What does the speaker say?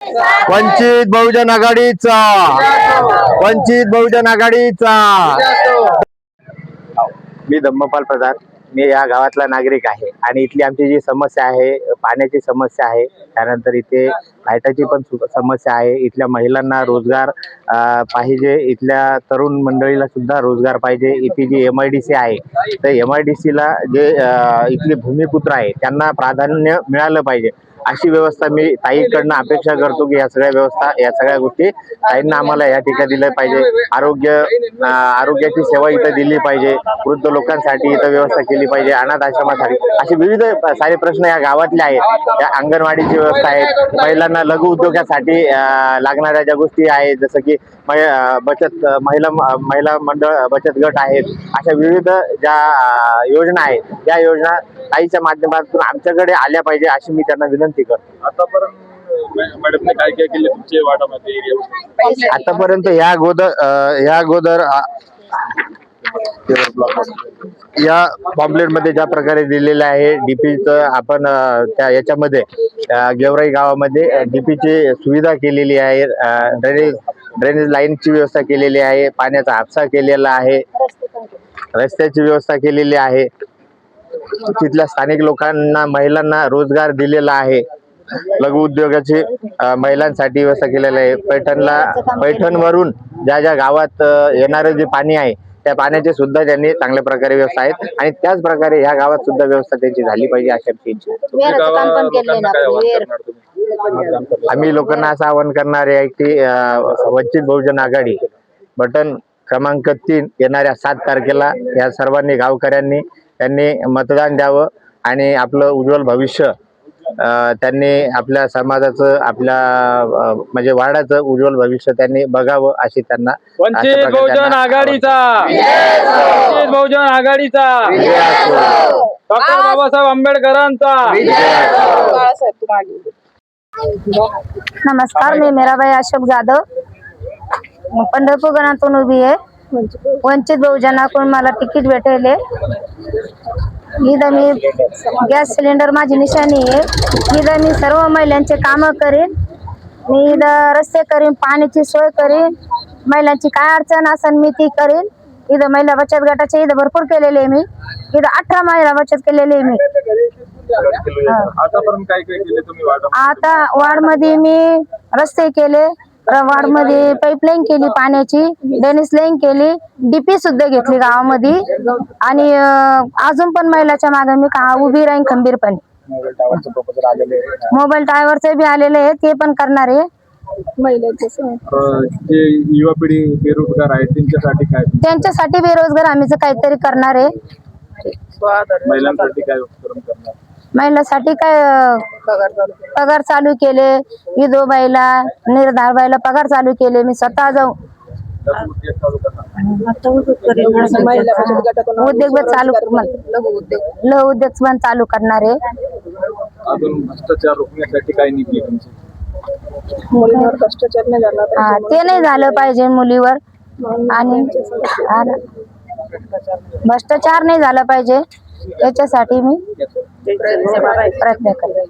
वंचित बहुजन आघाडीचा, वंचित बहुजन आघाडीचा। मी धम्मपाल प्रधान, मी या गावातला नागरिक आहे आणि इथली आमची जी समस्या आहे, पाण्याची समस्या आहे, त्यानंतर इथे लाईटाची पण समस्या आहे। इथल्या महिलांना रोजगार पाहिजे, इथल्या तरुण मंडळीला सुद्धा रोजगार पाहिजे। इथे जी MIDC आहे, तर MIDC ला जे इथले भूमिपुत्र आहे त्यांना प्राधान्य मिळालं पाहिजे, अशी व्यवस्था मी ताईकडनं अपेक्षा करतो की या सगळ्या गोष्टी ताईंना आम्हाला या ठिकाणी दिल्या पाहिजे। आरोग्याची सेवा इथं दिली पाहिजे, वृद्ध लोकांसाठी इथं व्यवस्था केली पाहिजे, अनाथ आश्रमासाठी, असे विविध सारे प्रश्न या गावातले आहेत। या अंगणवाडीची व्यवस्था आहे, महिलांना लघु उद्योगासाठी लागणाऱ्या ज्या गोष्टी आहेत, जसं की महिला मंडळ बचत गट आहेत, अशा विविध ज्या योजना आहेत त्या योजना ताईच्या माध्यमातून आमच्याकडे आल्या पाहिजे, अशी मी त्यांना विनंती करतो। मॅडमने काय काय केले तुमच्या वार्डामध्ये? आतापर्यंत या अगोदर या पॉम्पलेट मध्ये ज्या प्रकारे दिलेलं आहे डीपीचं, आपण त्या याच्यामध्ये गेवराई गावामध्ये डीपीची सुविधा केलेली आहे, ड्रेनेज लाईनची व्यवस्था केलेली आहे, पाण्याचा हापसा केलेला आहे, रस्त्याची व्यवस्था केलेली आहे, तिथल्या स्थानिक लोकांना महिलांना रोजगार दिलेला आहे, लघु उद्योगाची महिलांसाठी व्यवस्था केलेली आहे। पैठणवरून ज्या गावात येणारे जे पाणी आहे त्या पाण्याची सुद्धा त्यांनी चांगल्या प्रकारे व्यवस्था आहेत आणि त्याच प्रकारे ह्या गावात सुद्धा व्यवस्था त्यांची झाली पाहिजे, अशी इच्छा आहे। आम्ही लोकांना असं आवाहन करणार आहे की वंचित बहुजन आघाडी बटन क्रमांक 3 येणाऱ्या 7 तारखेला या सर्वांनी गावकऱ्यांनी त्यांनी मतदान द्यावं आणि आपलं उज्ज्वल भविष्य त्यांनी आपल्या समाजाचं, आपल्या म्हणजे वार्डाचं उज्ज्वल भविष्य त्यांनी बघावं, अशी त्यांना वंचित बहुजन आघाडीचा, वंचित बहुजन आघाडीचा, डॉक्टर बाबासाहेब आंबेडकरांचा। नमस्कार, मी मीराबाई अशोक जाधव, पंढरपूर गणातून उभी आहे। वंचित बहुजनाकडून मला तिकीट भेटले। इथं मी गॅस सिलेंडर माझी निशाणी आहे। इथं मी सर्व महिलांचे काम करीन, मी इथं रस्ते करीन, पाण्याची सोय करीन, महिलांची काय अडचण असेल मी ती करीन। इथं महिला बचत गटाचे इथं भरपूर केलेले मी, इथं 18 महिला बचत केलेली मी। आता वार्ड मध्ये मी रस्ते केले, वार्ड मध्ये पाईपलाईन केली, पाण्याची ड्रेनेज लाईन केली, डीपी सुद्धा घेतली गावामध्ये आणि अजून पण महिलाच्या मागे मी उभी राहीन खंबीरपणे। मोबाईल टावरचे बी आलेले आहे, ते पण करणार आहे। जे युवा पिढी बेरोजगार आहे त्यांच्यासाठी बेरोजगार आम्ही काहीतरी करणार आहे। महिलांसाठी काय उपक्रम करणार? महिलांसाठी काय पगार चालू केले, विधवाबाईला, निर्धारबाईला पगार चालू केले, मी स्वतः जाऊन उद्योग चालू, लघु उद्योग पण चालू करणार आहे। अजून भ्रष्टाचार रोखण्यासाठी काय नीती आहे तुमची? मुलीवर भ्रष्टाचार नाही झाला पाहिजे, ते नाही झालं पाहिजे मुलीवर, आणि भ्रष्टाचार नाही झाला पाहिजे, याच्यासाठी मी प्रयत्न करेन।